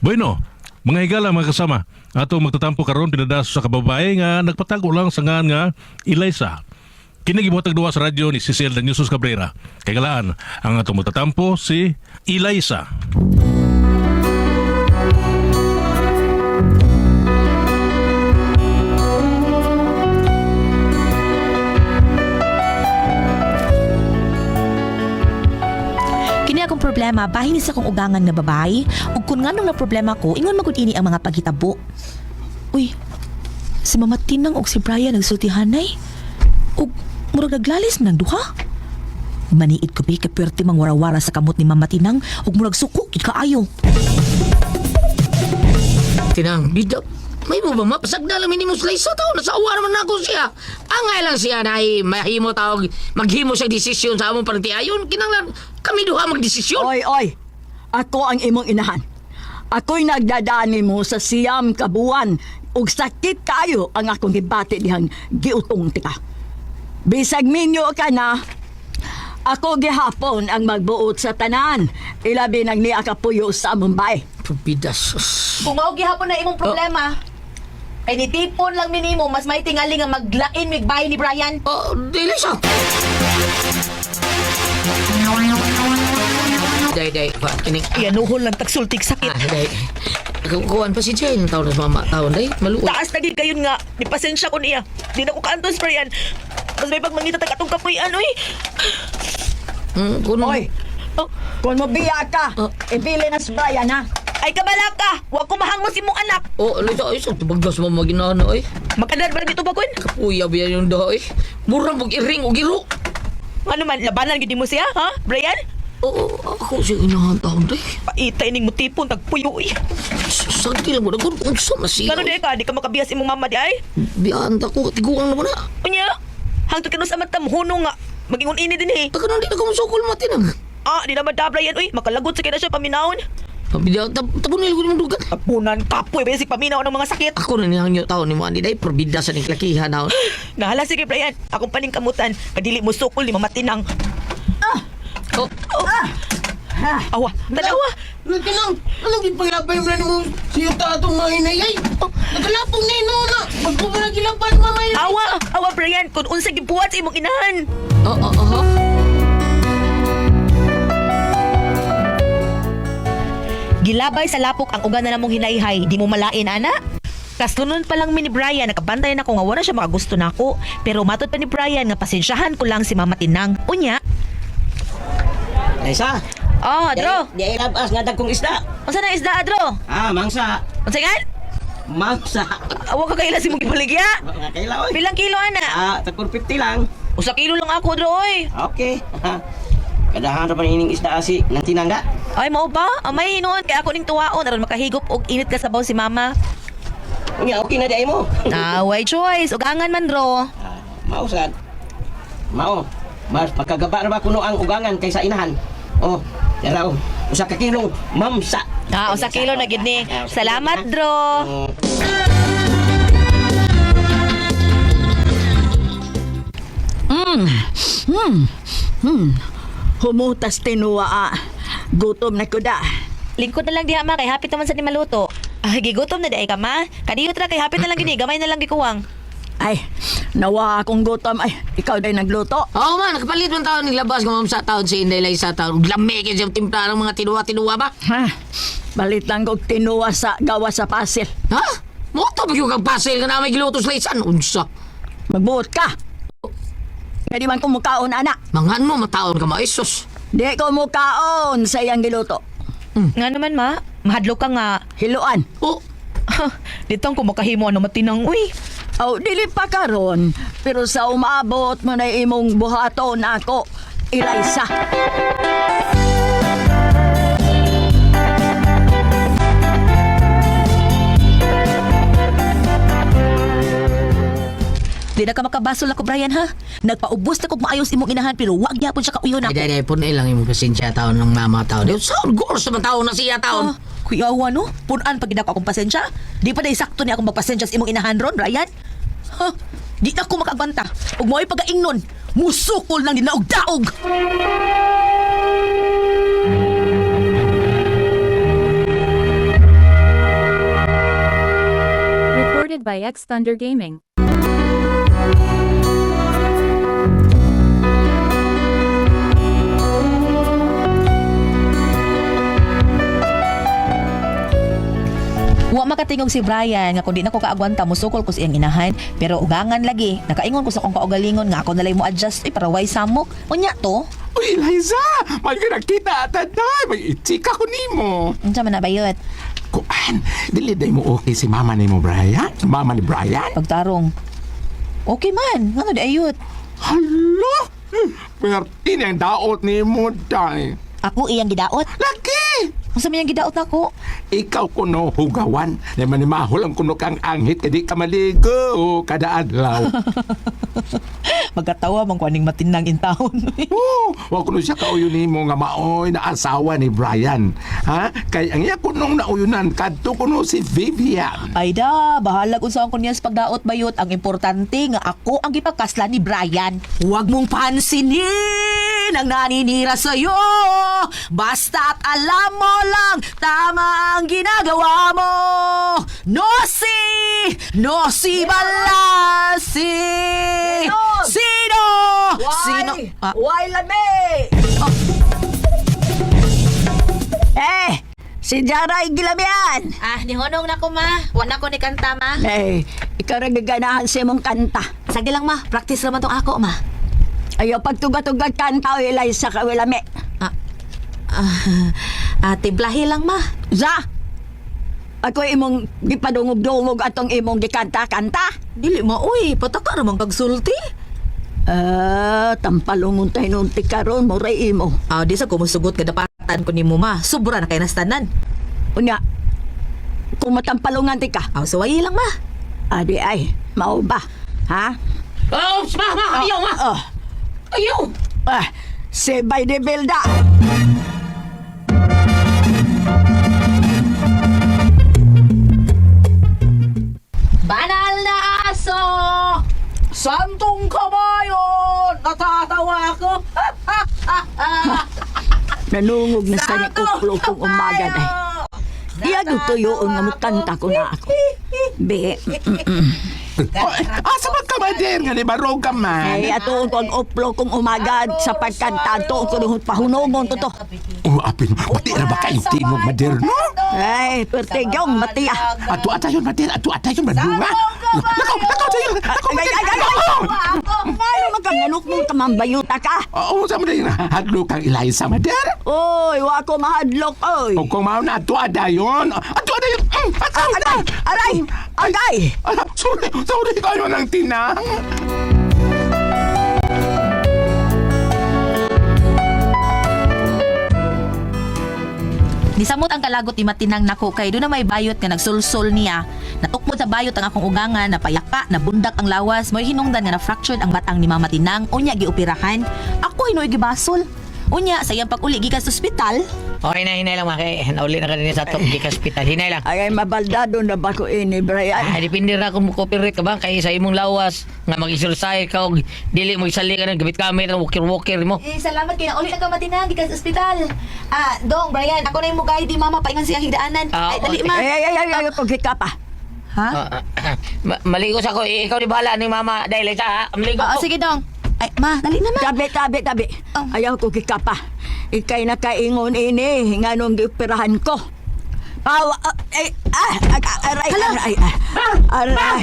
Bueno, mga higala mga kasama, ato magtatampo karon pinadaso sa kababae nga nagpatago lang sa ngan nga Eliza. Kini gibuhatag duwa sa radyo ni Cecil Daniusos Cabrera. Kay galaan ang ato magtatampo si Eliza. Kini akong problema, bahin sa kong ugangan na babae. Ug kun nganong na problema ko, ingon magud ini ang mga paghitabo. Uy, si Mama Tinang og si Brian nagsultihanay. Ug murag naglalis ng duha. Maniid ko bi kapwerte mang warawara sa kamot ni Mama Tinang ug murag suko gid kaayo. Tinang, bida, may mo ba mapasagda lang minimum slice sa tao? Nasaawa naman ako siya. Angay lang siya na mahimo tao, maghimo siya desisyon sa among partiayon. Kinanglan, kami duha magdesisyon. Oy, ako ang imong inahan. Ako'y nagdadani mo sa siyam kabuan ug sakit kayo ang akong gibati dihang giutong tika. Bisag minyo ka na, ako gihapon ang magbuot sa tanan. Ilabi nang niya kapuyo sa among bay. Pupidas. Kung mao gihapon na imong problema, ay nitipon lang minimo mas may tingali nga maglain mig bahay ni Brian. Oh, dili siya. Day, pa, kining. Iyanuhol lang tagsultik sakit. Day. Kukuhan pa si Jane yung taon na mama. Taon, day, maluwa. Taas na gid kayon nga, ni pasensya ko niya. Di na ko kaantos Brian. Mas may pagmangita tag atong kapuyan oy. Kuno. Oy, Oh, kung mabiya ka, Oh. ibili na sa Brian ha. ay kabala ka. Wa ko mahangos imong anak. Oh, alisa, ay, sa tibagdas mo maginana, ay. Makadad ba dito ba kun? Kapuya ba yan yung daw, ay. Murang mag-iring o giro. Ano man labanan gid mo siya, ha? Brian? Oo, ako siya inahan taon, day. Paitay ning mutipon tagpuyo eh. Sagti lang mo na kung sa masiyaw. Kano di ka, di ka makabiyas imong mama di ay? Biyaan ta ko, tiguang naman na. Unya, hangtod ka no sa matam hunong nga. Magingon ini din eh. Taka nang di na kamusukol matinang. Ah, di naman da Brian uy, makalagot sa kina siya paminawon. Pabida, tapon nila ko ni dugan. Tapunan kapoy ba si paminaw ng mga sakit. Ako na niyang yung taon ni mo, Andy, day, probida sa niklakihan na. Nahala sige Brian, akong paningkamutan, kadili mo sukol ni Mama Tinang. Oh, Awa, tanawa. Natinang, anong gipagilapay mo na mo siya tatong mga inayay? Nagalapong na ino na. Magpuma na gilapan mamay. Awa Brian, kung unsa gibuhat sa imong inahan. oh. Gilabay sa lapok ang ugan na namong hinayhay, di mo malain ana? Kastunon pa lang mi ni Brian, nakabantay na ko nga wala siya makagusto nako. Pero matod pa ni Brian nga pasensyahan ko lang si Mama Tinang. Unya, Isa, oh, Adro. di ay labas nga dagkong isda. Unsa na isda, Adro? Mangsa. Unsa gan? Mangsa. Awa ka kaila si mong gibaligya. Mga kailaw eh. Pilang kilo ana? Tagpur 50 lang. Usa kilo lang ako, Adro, oy. Okay. Kadahan ra pa ining isda asi nang tinangga. Ay, mao ba? Amay hinuon kay ako ning tuwaon aron makahigop og init ka sabaw si Mama. Unya, okay na di ay mo. Naway choice, ugangan man ro. Mausad. Mao. Mas pagkagaba na ba kuno ang ugangan kaysa inahan? Oh, dalaw. Usa ka kilong mamsa. Usa kilo na gid ni. Salamat, Dro. Humutas tinuwa gutom na ko da. Lingkod na lang diha ma kay hapit naman sa ni maluto. Ay, gigutom na di ay ka ma. Kadiyot ra kay hapit na lang gini, gamay na lang gikuwang. Ay, nawa akong gutom. Ay, ikaw day nagluto. Oo man, nakapalit man taon nilabas ng mamsa taon si Inday Lai sa taon. Lamig yung timpla ng mga tinuwa-tinuwa ba? Ha? Balit lang kong tinuwa sa gawa sa pasil. Ha? Moto ba yung kagpasil ka na may gilutos laisan? Unsa? Magbuot ka. Nga di man ko mukaon, anak. Mangan mo, mataon ka maisos. Di ko mukaon sa iyang giluto. Nga naman ma, mahadlo ka nga. Hiluan. Oh, Ditong ko makahimo ano matinang uy. Aw, dili pa karon. Pero sa umabot mo na imong buhaton ako, Eliza. Di na ka makabasol ako Brian ha. Nagpaubos na kog maayos imong inahan pero wag gyapon siya kauyon ako. ay, po na ilang yung pasensya taon ng mama taon. Saan goals naman taon na siya taon? Kuyawa no, punan pag ako akong pasensya. Di pa day sakto ni akong magpasensya sa imong inahan ron, Brian. Ha? Di na ako makagbanta. Ug mo'y pagaingnon, musukol lang din na og daog. by X Thunder Gaming. Wa makatingog si Brian nga kundi na ko kaagwanta musukol ko sa iyang inahan pero ugangan lagi nakaingon ko sa kong kaugalingon nga ako nalay mo adjust para way samok unya to Uy, Eliza! May nakita at day! May ichika ko nimo! unsa man na bayot Kuan, dili day mo okay si mama ni mo, Brian? Mama ni Brian? pagtarong okay man ngano di ayot Hala! Perti na ang daot ni mo, day. ako iyang gidaot Laki! unsa man iyang gidaot nako Ikaw kuno hugawan. Naman ni mahul ang kuno kang anghit kadi ka maligo kada adlaw. magkatawa man kuaning matinang intawon Oh, wa kuno siya kauyon nimo nga maoy na asawa ni Brian. Ha? Kay ang iya kunong nauyunan kadto kuno si Vivian. ay da bahala kung saan ko niya sa pagdaot bayot ang importante nga ako ang gipagkasla ni Brian huwag mong pansinin ang naninira sa'yo basta't alam mo lang tama ang ginagawa mo Nosi Balasi Sino? Sino? Ah, Why lami? Si Jaray Gilamian. nihonong na ko ma wala ko ni kanta ma Ikaw rin gaganahan sa mong kanta. sige lang ma practice naman tong ako ma Ayaw pagtugat-tugat kanta o ilay sa kawilami. timplahi lang ma Za! Ako imong gipadungog-dungog atong imong gikanta-kanta. dili ma uy pataka naman kagsulti Tampalungon tayo nung tikaron mo ray imo. di sa kumusugot kadapatan ko ni mo ma sobra na kay nastanan Unya, kung matampalungan ti ka, suwayi lang ma adi ay, mao ba? Ha? Oh, ma! Ayaw, ma! Oh, Ayaw! si Bay de Belda. Banal na aso! Santong kabayo! Natatawa ako! Nanungog na sa ni uklo kong umaga ay. Iya tutuyoon nga mukanta ko na ako. Be, Asa man ka mader nga ni baro ka man? ay atoon ko ang uplo kong umaga sa pagkanta. Atoon ko nung pahunogon to to. Oh, apin, pati na ba kayo tingog mader, no? Ay, pertigyong matiya. Ato atayon mader, ato atayon madunga. Lakaw tayo! Lakaw! Ngayon magkanganok mong kamambayuta ka. Oo, sa mga na hadlo kang Eliza mader. Oy, wa ko mahadlok, oy. O kung mao na ato adayon. Ato adayon! Aray! Aray! Agay! Sorry kayo ng tinang. Nisamot ang kalagot ni Matinang nako kay doon na may bayot nga nagsulsol niya. Natukmod sa bayot ang akong ugangan, napayaka, nabundak ang lawas, mo'y hinungdan nga na-fractured ang batang ni Mama Tinang, unya gioperahan. Ako hinoy gibasol. Unya, sa iyang pag-uli gikas sa ospital. Okay na, hinay lang, maki. Nauli na kanina sa top, di ka hospital. Hinay lang. Ay, mabaldado na ba ko ini, Brian? Depende ra kung copyright ka ba kay sa imong lawas nga mag-exercise ka og dili mo isali ka ng gamit camera walker mo. Salamat kay uli na ka Matinang gikas sa ospital. Dong, Brian, ako na yung mugay di Mama paingon siyang higdaanan. Dali ma. Ay, pagkika pa. Ha? Maligo sa ko, ikaw di bahala ni mama dahil sa maligo ko. Sige dong. Ay, ma, dali na ma. Tabi. Ayaw ko kikapa. Ikay nakaingon ini, nga nung gioperahan ko. Aray.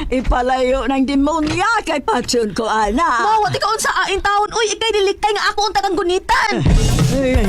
Ipalayo ng demonya kay Patsun ko, ana. Ma, wati ka unsa aing taon. Uy, ikay dilikay nga ako untag ang gunitan. Ay.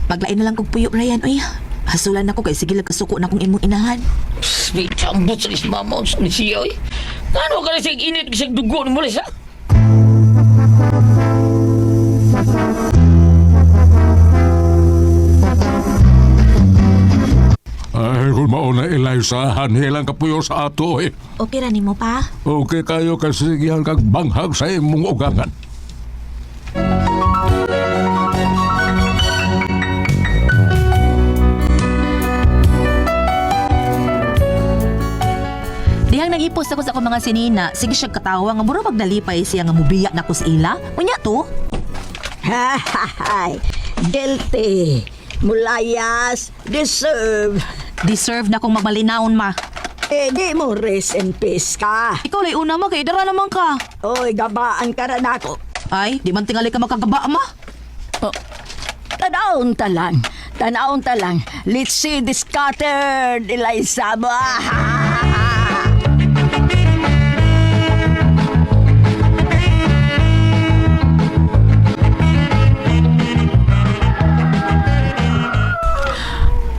Paglain na lang kong puyo, Brian. Uy, hasulan ako kay sige lang kasuko na kong imong inahan. May chambot sa mama ni siya. Ano ka na siya init sa dugo ni mo sa? Ay, kung mauna Eliza, hanilang kapuyo sa ato eh. Okay ra nimo pa? Okay kayo kasi yan kag banghag sa imong ugangan. Dihang nag-ipos ako sa akong mga sinina, sige siya katawa nga mura magdalipay siya nga mubiyak na ko sa ila. Unya to? Hahahay. Guilty. Mulayas. Deserve. Deserve na kong magmalinaon, ma. Eh, di mo rest in peace ka. Ikaw lay una, ma. Kay dara naman ka. Oy, gabaan ka rin ako. Ay, di man tingali ka makagaba, ma. Oh, tanawon ta lang. Tanawon ta lang. Let's see the scattered, Eliza.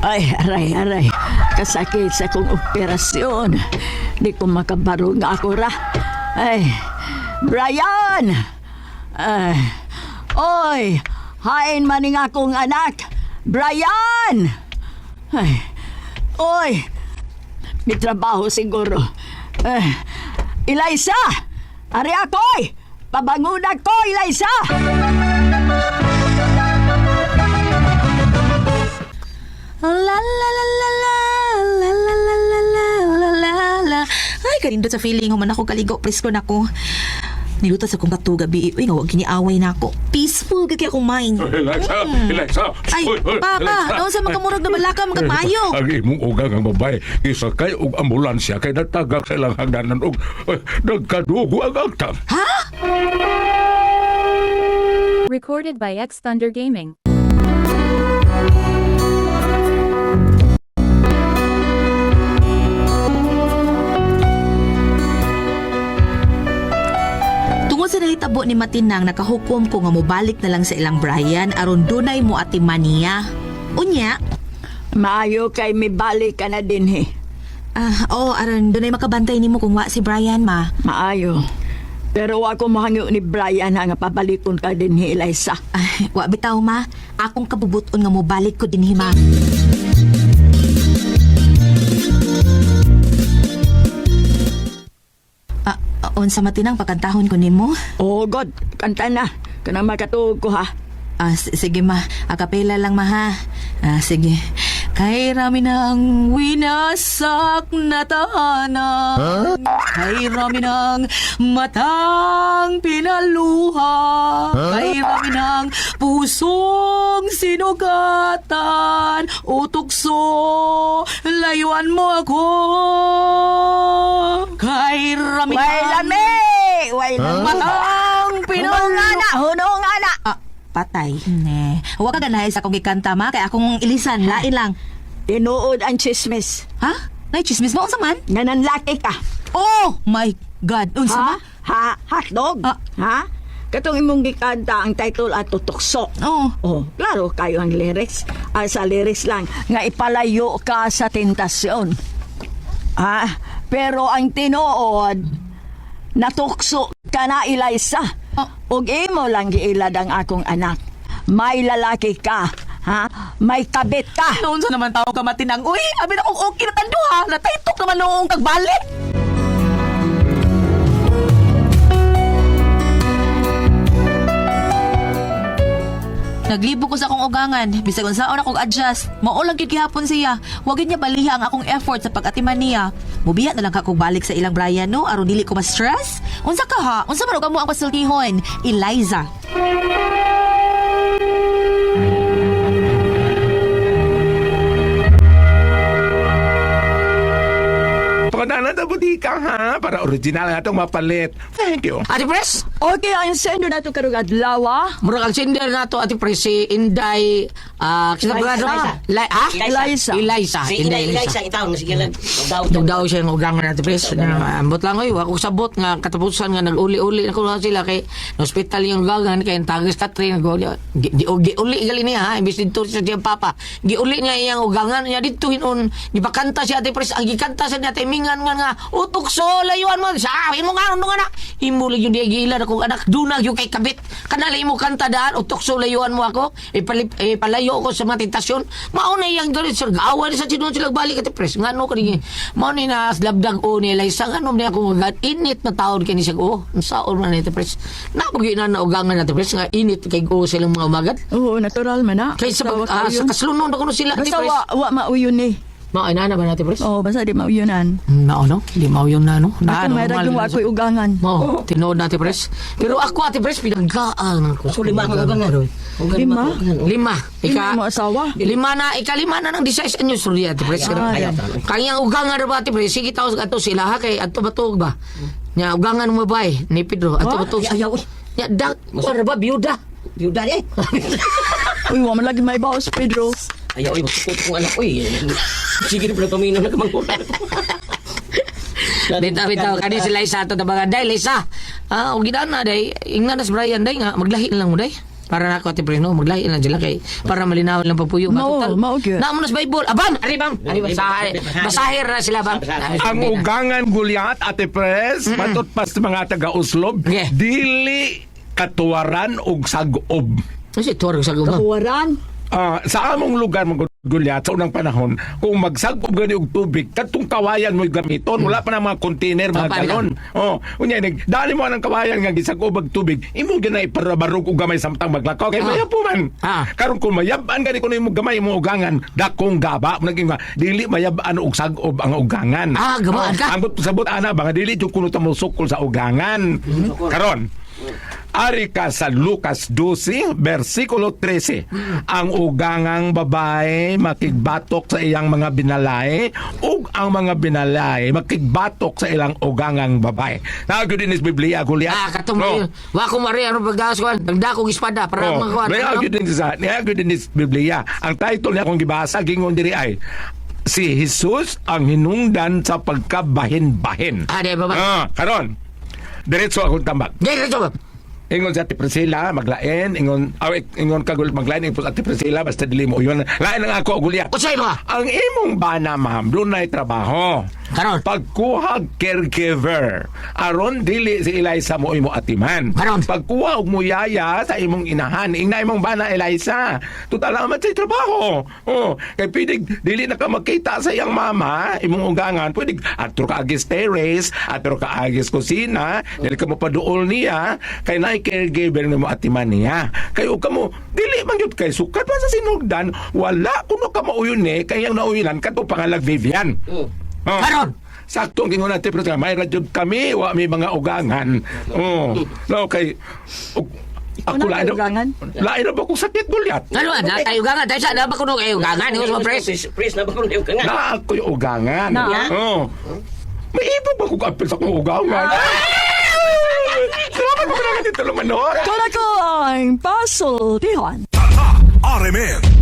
Ay, aray. Kasakit sa kong operasyon. Di ko makabaro nga ako ra. Ay, Brian! Ay, oy! Hain maning akong anak! Brian! Ay, oy! May trabaho siguro. Eliza! Ari ako'y! Pabangunag ko, Eliza! La la la la la la la la la la la la. Ay, kanindot sa feeling human ako kaligo, presko na ko. Nilutas akong katuga, bi. Uy, nga, wag giniaway na ako. Peaceful, kaya akong mind. Eliza! Ay, papa, noon sa makamurag na balaka, magkamayo. Ang imong ugang ang babae, isakay og ambulansya kay natagak sa ilang hagdanan og nagkadugo ang agtang. Recorded by X Thunder Gaming. Tungod sa nahitabo ni Matinang, nakahukom ko nga mobalik na lang sa ilang Brian aron dunay mo atiman niya. Unya, Maayo kay may balik ka na din, he. aron dunay makabantay nimo kung wa si Brian, ma. Maayo. Pero ako mahangyo ni Brian nga pabalikon ka din, he, Eliza. Wa bitaw, ma. Akong kabubuton nga mobalik ko dinhi, ma. Unsa Matinang pagkantahon ko nimo? Oh, God. Kanta na. Kanang makatuog ko, ha. Sige, ma. Akapela lang, ma, ha. Sige. Kay rami ng winasak na tahanan. Kay rami ng matang pinaluha. Kay rami ng pusong sinugatan. O tukso, layuan mo ako. Kay rami ng matang pinaluha. Hunong ana. Patay. Ne. Huwag ka ganahay sa akong ikanta, ma. Kaya akong ilisan. Lain lang. Tinuod ang chismis. Ha? Nay, chismis mo? Unsa man? Nga nanlaki ka. Oh my God. Unsa ma? Ha? Hotdog? Ha? Katong imong gikanta ang title at tutukso. Oh. Oh, klaro kayo ang lyrics. Sa lyrics lang, nga ipalayo ka sa tentasyon. Pero ang tinuod, natukso ka na, Eliza. Ug imo lang giilad ang akong anak. May lalaki ka, ha? May kabit ka. Noon sa naman tao ka Matinang. Uy, abi na kong okay na tanduha. Nataytok naman noong kagbalik. Naglibo ko sa akong ugangan. Bisag unsaon akong adjust. Maulang gyud gihapon siya. Huwag niya baliha ang akong effort sa pag-atiman niya. Mubiya na lang ka kog balik sa ilang Brian, no? Aron dili ko ma-stress. Unsa ka ha? Unsa man og amo ang pasultihon? Eliza. Pagkadalan na butika, ha? Para original na itong mapalit. Thank you. Ate Pres, Okay, ang sendo na ito karong adlaw. murag ang sender na to, Ate Pres, si Inday, Eliza. Si Inday Eliza Eliza. itaw, sige lang. Daw siya ng ugangan Ate Pres. Ambot lang kayo, ako sabot nga katapusan nga nag-uli-uli na ko sila kay hospital yung ugangan kay Tagas Catherine. Giuli gali niya ha, imbis dito sa siyang papa. Giuli niya iyang ugangan niya dito hinon. Gipakanta si Ate Pres, ang gikanta sa niya timingan nga utok so layuan mo. Sabi mo nga ano nga na. Himuli yung diagila na kong anak dunag yung kay kabit. Kanalay mo kanta daan utok so layuan mo ako. Palayo ko sa mga tentasyon. Mauna iyang doon sir gawa ni sa sinuon sila balik Ate Pres. Ngano kanigi. Mao ni na labdag o ni Eliza ngano niya ako magad init na taon kani siya oh. Unsaon man Ate Pres. Napagi na ugangan Ate Pres nga init kay go silang mga umagad. Oo, natural man na. Kay sa kaslunod ako no sila Ate Basta Pres. wa mauyon ni. Mao na ba natin, Pres? Oh, basta di mauyunan. Nao no? Di mao yung nano. Ako may ragong ako'y ugangan. Mo, tinood natin, Pres. Pero ako, Ate Pres, pinaggaan ko. So, lima ang ugangan. Lima? Lima. Hindi mo asawa? Ikalima na ng 16 anyos, sorry, Ate Pres. Kanyang ugangan na ba, Ate Pres? Sige, tao ato sila, ha? Kay ato batog ba? Nya, ugangan mo ba, ni Pedro? Ato batog. Ayaw. Nya, ano ba, biyuda? Yuda eh. Uy, waman lagi may bawas, Pedro. Ayaw, masukot kong anak. Uy, sige na pala pamino na kamangkutan. Bitaw, kani si Liza ato na mga day, Liza. Ah, o gidaan na, day. Ingnan na si Brian, day nga. Maglahi na lang mo, day. Para na ako, Ate Pres, no? Maglahi na sila kay para malinawan lang pagpuyo. Mao gyud. Naamo na sa Bible. Aban, ari bang? Basahir na sila bang? Ang ugangan gulyat, Ate Pres, matot pas mga taga-uslob, Okay. dili katuwaran og sagob. Kasi tuwag sa gumang. Kawaran. Sa among lugar mga gulyat sa unang panahon, kung magsagob gani og tubig, katong kawayan mo gamiton, wala pa na mga container, mga galon. Unya dali mo ang kawayan nga gisagob og tubig, imo gyud iparabarog og gamay samtang maglakaw kay mayab po man. Karon kung mayaban gani kuno imo gamay mo ugangan, dakong gaba naging dili mayaban og sagob ang ugangan. Gabaan ka. Ambot sabot ana ba nga dili jud kuno ta mo sukol sa ugangan. Karon ari ka sa Lucas 12, versikulo 13. Ang ugangang babae makigbatok sa iyang mga binalay ug ang mga binalay makigbatok sa ilang ugangang babae. Nagud din is Biblia Goliath. Katong wa ko mari ano pagdaos ko, nagdakog espada para magkuan. Nagud din is Biblia. Ang title niya kung gibasa gingon diri ay si Jesus ang hinungdan sa pagkabahin-bahin. Di ba? Karon diretso akong tambag. Diretso ba? Ingon sa Ate Priscilla, maglain. Ingon kagul maglain. Ingon sa Ate Priscilla, basta dili mo yun. Lain ang ako, Gulyat. Utsay mo? Ang imong bana, ma'am, doon na'y trabaho. Karon. Pagkuha caregiver. Aron, dili si Eliza mo imo atiman. Karon. Pagkuha og muyaya sa imong inahan. Ingna imong bana, Eliza. Tutal naman sa trabaho. Kay pidig, dili na ka magkita sa iyang mama, imong ugangan. Pwede, atro ka agis terrace, atro ka agis kusina, dili ka mo paduol niya, kay na caregiver mo atiman niya. Kayo ka mo, dili man yun kay sukat pa sa sinugdan, wala kuno ka mauyon kay ang nauyinan kato pangalag Vivian. Karon. Sakto ang gingon natin, pero may radyo kami, wa may mga ugangan. No, kay ako lain na ba kung sakit, Gulyat? Ano na tayo gangan, tayo sa na ba kuno kayo gangan, ingon sa Pres. Pres na ba kung yung kangan? Na ako yung ugangan. May iba ba kung apil sa kong ugangan? Salamat mo ka natin tulungan, no? Kala ko ang puzzle, Tihan. RMN